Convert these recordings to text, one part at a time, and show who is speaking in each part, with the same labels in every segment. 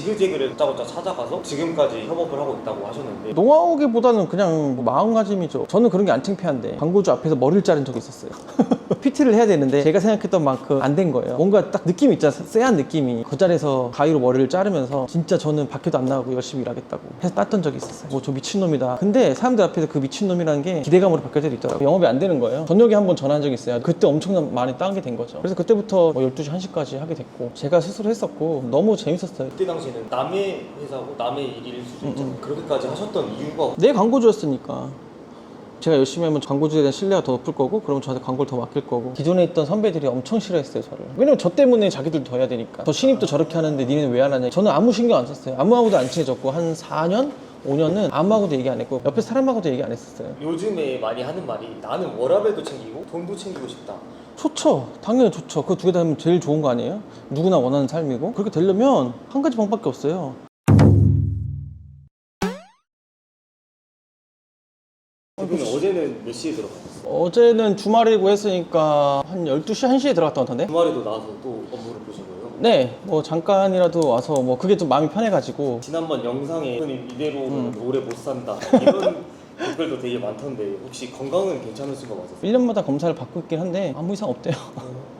Speaker 1: 지그재그를 다짜고짜 찾아가서 지금까지 협업을 하고 있다고 하셨는데
Speaker 2: 노하우기보다는 그냥 뭐 마음가짐이죠. 저는 그런 게 안 창피한데 광고주 앞에서 머리를 자른 적이 있었어요. PT를 해야 되는데 제가 생각했던 만큼 안 된 거예요. 뭔가 딱 느낌이 있잖아. 쎄한 느낌이. 그 자리에서 가위로 머리를 자르면서 진짜 저는 밖에도 안 나가고 열심히 일하겠다고 해서 땄던 적이 있었어요. 뭐 저 미친놈이다. 근데 사람들 앞에서 그 미친놈이라는 게 기대감으로 바뀔 때도 있더라고요. 영업이 안 되는 거예요. 저녁에 한번 전화한 적이 있어요. 그때 엄청난 많이 딴 게 된 거죠. 그래서 그때부터 뭐 12시, 1시까지 하게 됐고 제가 스스로 했었고 너무 재밌었어요.
Speaker 1: 그때 당시에는 남의 회사고 남의 일일 수도 있잖아요. 그렇게까지 하셨던 이유가
Speaker 2: 내 광고주였으니까. 제가 열심히 하면 광고주에 대한 신뢰가 더 높을 거고 그럼 저한테 광고를 더 맡길 거고 기존에 있던 선배들이 엄청 싫어했어요 저를. 왜냐면 저 때문에 자기들도 더 해야 되니까. 저 신입도 저렇게 하는데 니네는 왜 안 하냐. 저는 아무 신경 안 썼어요. 아무하고도 안 친해졌고 한 4년? 5년은 아무하고도 얘기 안 했고 옆에 사람하고도 얘기 안 했었어요.
Speaker 1: 요즘에 많이 하는 말이 나는 워라밸도 챙기고 돈도 챙기고 싶다.
Speaker 2: 좋죠. 당연히 좋죠. 그 두 개 다 하면 제일 좋은 거 아니에요? 누구나 원하는 삶이고. 그렇게 되려면 한 가지 방법밖에 없어요.
Speaker 1: 대표님 어제는 몇 시에 들어가셨어요?
Speaker 2: 어제는 주말이고 했으니까 한 12시, 1시에 들어갔던 것 같은데?
Speaker 1: 주말에도 나와서 또 업무를 보신 거예요?
Speaker 2: 네, 뭐 잠깐이라도 와서 뭐 그게 좀 마음이 편해가지고.
Speaker 1: 지난번 영상에 대표님 이대로는 오래 못 산다 이런 댓글도 되게 많던데 혹시 건강은 괜찮으신 거 맞으세요?
Speaker 2: 1년마다 검사를 받고 있긴 한데 아무 이상 없대요.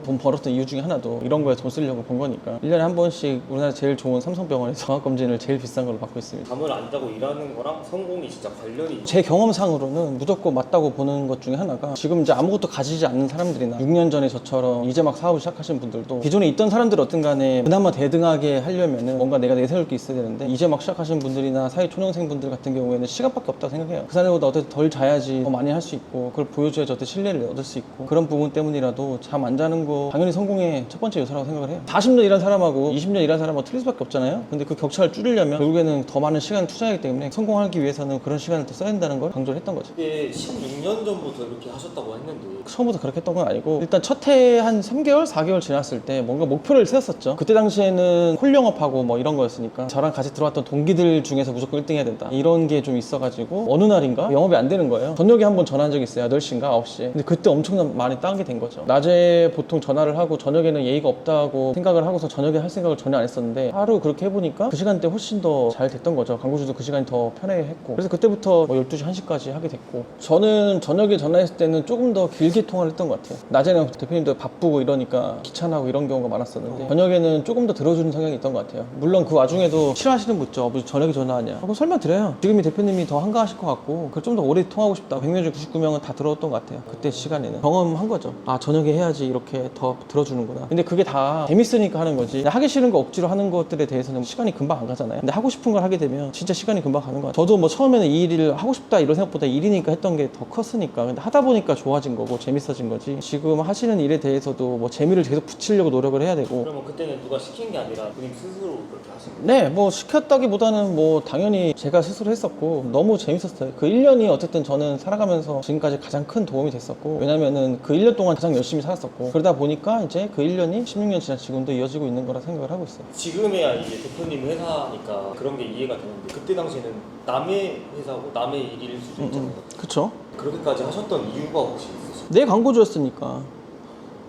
Speaker 2: 돈 벌었던 이유 중에 하나도 이런 거에 돈 쓰려고 본 거니까 1년에 한 번씩 우리나라 제일 좋은 삼성병원에서 종합검진을 제일 비싼 걸로 받고 있습니다.
Speaker 1: 잠을 안 자고 일하는 거랑 성공이 진짜 관련이
Speaker 2: 제 경험상으로는 무조건 맞다고 보는 것 중에 하나가 지금 이제 아무것도 가지지 않는 사람들이나 6년 전에 저처럼 이제 막 사업을 시작하신 분들도 기존에 있던 사람들 어떤 간에 그나마 대등하게 하려면은 뭔가 내가 내세울 게 있어야 되는데 이제 막 시작하신 분들이나 사회 초년생 분들 같은 경우에는 시간밖에 없다고 생각해요. 그 사람보다 어떻게 덜 자야지 더 많이 할 수 있고 그걸 보여줘야지 어떻게 신뢰를 얻을 수 있고 그런 부분 때문이라도 잠 안 자는 거 당연히 성공의 첫 번째 요소라고 생각을 해요. 40년 일한 사람하고 20년 일한 사람은 틀릴 수밖에 없잖아요. 근데 그 격차를 줄이려면 결국에는 더 많은 시간을 투자하기 때문에 성공하기 위해서는 그런 시간을 더 써야 된다는 걸 강조를 했던 거죠.
Speaker 1: 그때 16년 전부터 이렇게 하셨다고 했는데
Speaker 2: 처음부터 그렇게 했던 건 아니고 일단 첫 해 한 3개월, 4개월 지났을 때 뭔가 목표를 세웠었죠. 그때 당시에는 홀 영업하고 뭐 이런 거였으니까 저랑 같이 들어왔던 동기들 중에서 무조건 1등 해야 된다 이런 게 좀 있어가지고 어느 날인가 영업이 안 되는 거예요. 저녁에 한번 전화한 적이 있어요. 8시인가 9시에. 근데 그때 엄청난 많이 딴 게 된 거죠. 낮에 보통 전화를 하고 저녁에는 예의가 없다고 생각을 하고서 저녁에 할 생각을 전혀 안 했었는데 하루 그렇게 해보니까 그 시간대 훨씬 더 잘 됐던 거죠. 광고주도 그 시간이 더 편해했고 그래서 그때부터 뭐 12시, 1시까지 하게 됐고 저는 저녁에 전화했을 때는 조금 더 길게 통화를 했던 것 같아요. 낮에는 대표님도 바쁘고 이러니까 귀찮아하고 이런 경우가 많았었는데 저녁에는 조금 더 들어주는 성향이 있던 것 같아요. 물론 그 와중에도 싫어하시는 분 있죠. 무슨 저녁에 전화하냐 하고 설명 드려요. 지금이 대표님이 더 한가하실 것 같고 좀 더 오래 통하고 싶다. 100명 중 99명은 다 들어왔던 것 같아요. 그때 시간에는 경험한 거죠. 아 저녁에 해야지 이렇게 더 들어주는구나. 근데 그게 다 재밌으니까 하는 거지 하기 싫은 거 억지로 하는 것들에 대해서는 시간이 금방 안 가잖아요. 근데 하고 싶은 걸 하게 되면 진짜 시간이 금방 가는 거 같아요. 저도 뭐 처음에는 이 일을 하고 싶다 이런 생각보다 일이니까 했던 게 더 컸으니까 근데 하다 보니까 좋아진 거고 재밌어진 거지 지금 하시는 일에 대해서도 뭐 재미를 계속 붙이려고 노력을 해야 되고.
Speaker 1: 그러면 그때는 누가 시킨 게 아니라 본인 스스로 그렇게 하신 거예요?
Speaker 2: 네, 뭐 시켰다기보다는 뭐 당연히 제가 스스로 했었고 너무 재밌었어요. 그 1년이 어쨌든 저는 살아가면서 지금까지 가장 큰 도움이 됐었고 왜냐면은 그 1년 동안 가장 열심히 살았었고 그러다 보니까 이제 그 1년이 16년 지난 지금도 이어지고 있는 거라 생각을 하고 있어요.
Speaker 1: 지금에야 이제 대표님 회사니까 그런 게 이해가 되는데 그때 당시에는 남의 회사고 남의 일일 수도 있잖아요.
Speaker 2: 그쵸?
Speaker 1: 그렇게까지 하셨던 이유가 혹시 있으세요?
Speaker 2: 내 광고주였으니까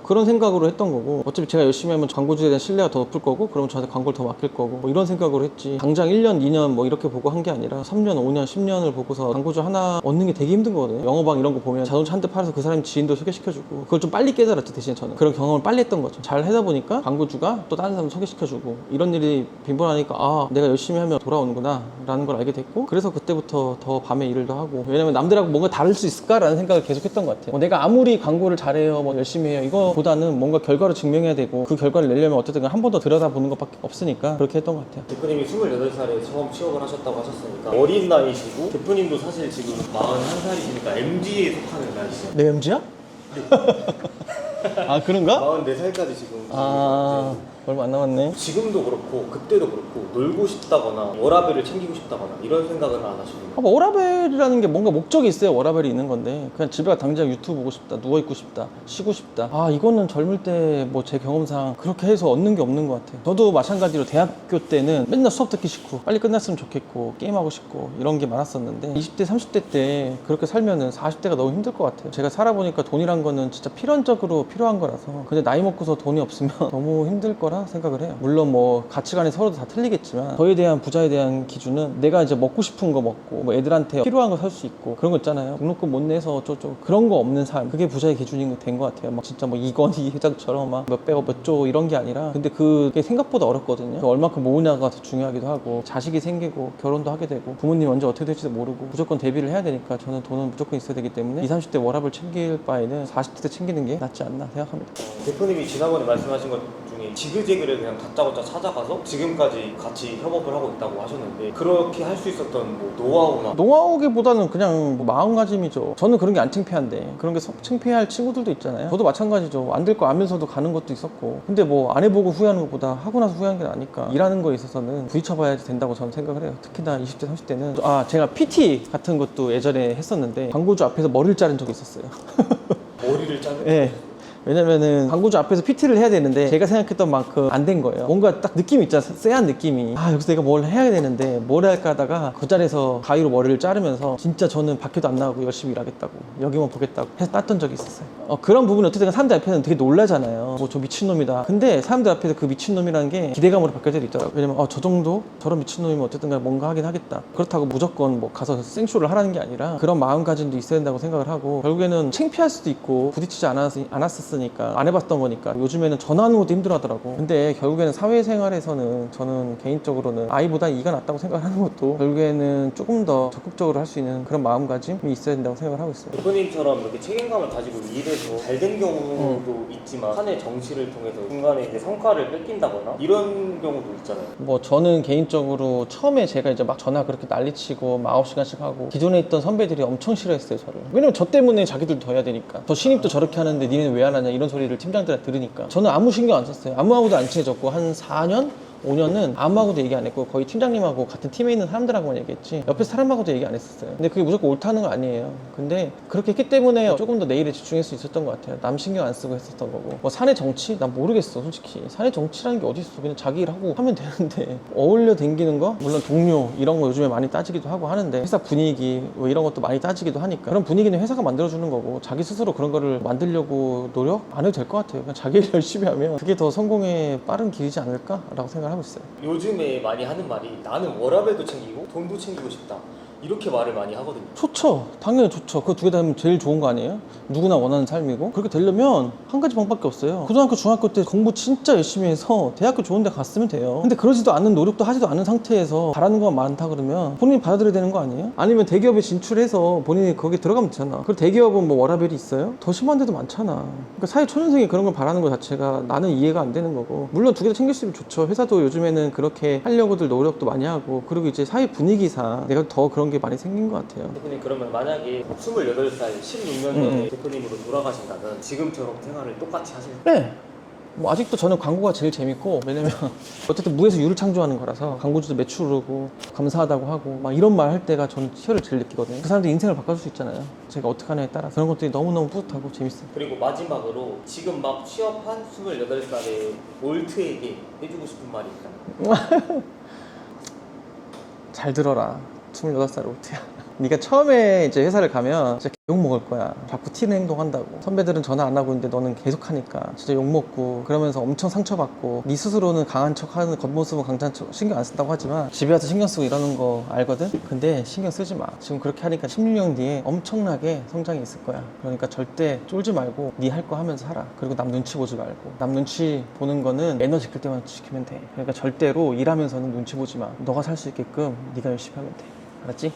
Speaker 2: 그런 생각으로 했던 거고 어차피 제가 열심히 하면 광고주에 대한 신뢰가 더 높을 거고 그럼 저한테 광고를 더 맡길 거고 뭐 이런 생각으로 했지 당장 1년, 2년 뭐 이렇게 보고 한 게 아니라 3년, 5년, 10년을 보고서 광고주 하나 얻는 게 되게 힘든 거거든요. 영어방 이런 거 보면 자동차 한 대 팔아서 그 사람 지인도 소개시켜주고 그걸 좀 빨리 깨달았죠. 대신에 저는 그런 경험을 빨리 했던 거죠. 잘 하다 보니까 광고주가 또 다른 사람 소개시켜주고 이런 일이 빈번하니까 아 내가 열심히 하면 돌아오는구나 라는 걸 알게 됐고 그래서 그때부터 더 밤에 일을 더 하고 왜냐면 남들하고 뭔가 다를 수 있을까 라는 생각을 계속 했던 것 같아요. 내가 아무리 광고를 잘해요 뭐 열심히 해요 이거 보다는 뭔가 결과로 증명해야 되고 그 결과를 내려면 어쨌든 한 번 더 들여다보는 것밖에 없으니까 그렇게 했던 것 같아요.
Speaker 1: 대표님이 28살에 처음 취업을 하셨다고 하셨으니까 어린 나이시고 대표님도 사실 지금 41살이시니까 MG에 속하는 나이시죠?
Speaker 2: 내 MG야? 아 그런가?
Speaker 1: 44살까지 지금
Speaker 2: 아 얼마 안 남았네.
Speaker 1: 지금도 그렇고 그때도 그렇고 놀고 싶다거나 워라밸을 챙기고 싶다거나 이런 생각은 안 하시는 거예요?
Speaker 2: 뭐 워라밸이라는 게 뭔가 목적이 있어야 워라밸이 있는 건데 그냥 집에 가 당장 유튜브 보고 싶다 누워있고 싶다 쉬고 싶다 아 이거는 젊을 때 뭐 제 경험상 그렇게 해서 얻는 게 없는 것 같아요. 저도 마찬가지로 대학교 때는 맨날 수업 듣기 싫고 빨리 끝났으면 좋겠고 게임하고 싶고 이런 게 많았었는데 20대 30대 때 그렇게 살면은 40대가 너무 힘들 것 같아요. 제가 살아보니까 돈이란 거는 진짜 필연적으로 필요한 거라서 근데 나이 먹고서 돈이 없으면 너무 힘들 거라 거라 생각을 해요. 물론 뭐 가치관이 서로 다 틀리겠지만 저에 대한 부자에 대한 기준은 내가 이제 먹고 싶은 거 먹고 뭐 애들한테 필요한 거 살 수 있고 그런 거 있잖아요. 등록금 못 내서 어쩌고 그런 거 없는 삶, 그게 부자의 기준인 된 것 같아요. 막 진짜 뭐 이건희 회장처럼 막 몇백억 몇 조 이런 게 아니라, 근데 그게 생각보다 어렵거든요. 얼마큼 모으냐가 더 중요하기도 하고, 자식이 생기고 결혼도 하게 되고 부모님 언제 어떻게 될지도 모르고 무조건 대비를 해야 되니까 저는 돈은 무조건 있어야 되기 때문에 20, 30대 워라밸 챙길 바에는 40대 때 챙기는 게 낫지 않나 생각합니다.
Speaker 1: 대표님이 지난번에 말씀하신 것 중에 지그재그를 그냥 다짜고짜 찾아가서 지금까지 같이 협업을 하고 있다고 하셨는데, 그렇게 할 수 있었던 뭐 노하우나
Speaker 2: 노하우기보다는 그냥 뭐 마음가짐이죠. 저는 그런 게 안 창피한데 그런 게 속 창피할 친구들도 있잖아요. 저도 마찬가지죠. 안 될 거 알면서도 가는 것도 있었고. 근데 뭐 안 해보고 후회하는 것보다 하고 나서 후회하는 게 나으니까 일하는 거에 있어서는 부딪혀봐야 된다고 저는 생각을 해요. 특히나 20대 30대는 제가 PT 같은 것도 예전에 했었는데 광고주 앞에서 머리를 자른 적이 있었어요.
Speaker 1: 머리를 자르는
Speaker 2: 네. 왜냐면은 광고주 앞에서 PT를 해야 되는데 제가 생각했던 만큼 안 된 거예요. 뭔가 딱 느낌이 있잖아. 쎄한 느낌이. 여기서 내가 뭘 해야 되는데 뭘 할까 하다가 그 자리에서 가위로 머리를 자르면서 진짜 저는 밖에도 안 나가고 열심히 일하겠다고, 여기만 보겠다고 해서 땄던 적이 있었어요. 그런 부분이 어쨌든 사람들 앞에서는 되게 놀라잖아요. 뭐 저 미친놈이다. 근데 사람들 앞에서 그 미친놈이라는 게 기대감으로 바뀔 때도 있더라고요. 왜냐면 저 정도? 저런 미친놈이면 어쨌든 간에 뭔가 하긴 하겠다. 그렇다고 무조건 뭐 가서 생쇼를 하라는 게 아니라 그런 마음가짐도 있어야 된다고 생각을 하고, 결국에는 창피할 수도 있고 부딪히지 않았었으니까 안 해봤던 거니까 요즘에는 전화하는 것도 힘들어하더라고. 근데 결국에는 사회생활에서는 저는 개인적으로는 I보다 E가 낫다고 생각하는 것도 결국에는 조금 더 적극적으로 할 수 있는 그런 마음가짐이 있어야 된다고 생각을 하고 있어요.
Speaker 1: 대표님처럼 이렇게 책임감을 가지고 일해서 잘 된 경우도 있지만 사내 정치를 통해서 중간에 이제 성과를 뺏긴다거나 이런 경우도 있잖아요.
Speaker 2: 뭐 저는 개인적으로 처음에 제가 이제 막 전화 그렇게 난리치고 막 9시간씩 하고 기존에 있던 선배들이 엄청 싫어했어요, 저를. 왜냐면 저 때문에 자기들도 더 해야 되니까. 저 신입도 저렇게 하는데 니네는 왜 안 하냐 이런 소리를 팀장들한테 들으니까 저는 아무 신경 안 썼어요. 아무하고도 안 친해졌고 한 4년? 5년은 아무하고도 얘기 안 했고 거의 팀장님하고 같은 팀에 있는 사람들하고만 얘기했지 옆에 사람하고도 얘기 안 했었어요. 근데 그게 무조건 옳다는 건 아니에요. 근데 그렇게 했기 때문에 조금 더 내 일에 집중할 수 있었던 것 같아요. 남 신경 안 쓰고 했었던 거고. 뭐 사내 정치? 난 모르겠어, 솔직히. 사내 정치라는 게 어디 있어. 그냥 자기 일하고 하면 되는데 어울려 댕기는 거? 물론 동료 이런 거 요즘에 많이 따지기도 하고 하는데 회사 분위기 뭐 이런 것도 많이 따지기도 하니까 그런 분위기는 회사가 만들어주는 거고 자기 스스로 그런 거를 만들려고 노력 안 해도 될 것 같아요. 그냥 자기 일 열심히 하면 그게 더 성공의 빠른 길이지 않을까라고 생각을 하고 있어요.
Speaker 1: 요즘에 많이 하는 말이 나는 워라밸도 챙기고 돈도 챙기고 싶다, 이렇게 말을 많이 하거든요.
Speaker 2: 좋죠. 당연히 좋죠. 그거 두 개 다 하면 제일 좋은 거 아니에요? 누구나 원하는 삶이고. 그렇게 되려면 한 가지 방법밖에 없어요. 고등학교, 중학교 때 공부 진짜 열심히 해서 대학교 좋은 데 갔으면 돼요. 근데 그러지도 않는, 노력도 하지도 않은 상태에서 바라는 건 많다 그러면 본인이 받아들여야 되는 거 아니에요? 아니면 대기업에 진출해서 본인이 거기 들어가면 되잖아. 그리고 대기업은 뭐 워라밸이 있어요? 더 심한 데도 많잖아. 그러니까 사회 초년생이 그런 걸 바라는 것 자체가 나는 이해가 안 되는 거고. 물론 두 개 다 챙길 수 있으면 좋죠. 회사도 요즘에는 그렇게 하려고들 노력도 많이 하고, 그리고 이제 사회 분위기상 내가 더 그런 게 많이 생긴 것 같아요.
Speaker 1: 대표님, 그러면 만약에 28살 16년 전에 대표님으로 돌아가신다면 지금처럼 생활을 똑같이 하실 거예요?
Speaker 2: 네. 뭐 아직도 저는 광고가 제일 재밌고, 왜냐면 어쨌든 무에서 유를 창조하는 거라서 광고주도 매출 오르고 감사하다고 하고 막 이런 말 할 때가 저는 희열을 제일 느끼거든요. 그 사람들 인생을 바꿔줄 수 있잖아요. 제가 어떻게 하냐에 따라 그런 것들이 너무너무 뿌듯하고 재밌어요.
Speaker 1: 그리고 마지막으로 지금 막 취업한 28살의 올트에게 해주고 싶은 말이 있다면?
Speaker 2: 잘 들어라. 28살 올트야. 네가 처음에 이제 회사를 가면 진짜 욕 먹을 거야. 자꾸 튀는 행동한다고. 선배들은 전화 안 하고 있는데 너는 계속 하니까 진짜 욕 먹고 그러면서 엄청 상처받고, 네 스스로는 강한 척하는 겉모습은 강한 척 신경 안 쓴다고 하지만 집에 와서 신경 쓰고 이러는 거 알거든? 근데 신경 쓰지 마. 지금 그렇게 하니까 16년 뒤에 엄청나게 성장이 있을 거야. 그러니까 절대 쫄지 말고 네 할 거 하면서 살아. 그리고 남 눈치 보지 말고. 남 눈치 보는 거는 매너 지킬 때만 지키면 돼. 그러니까 절대로 일하면서는 눈치 보지 마. 너가 살 수 있게끔 네가 열심히 하면 돼. 알았지?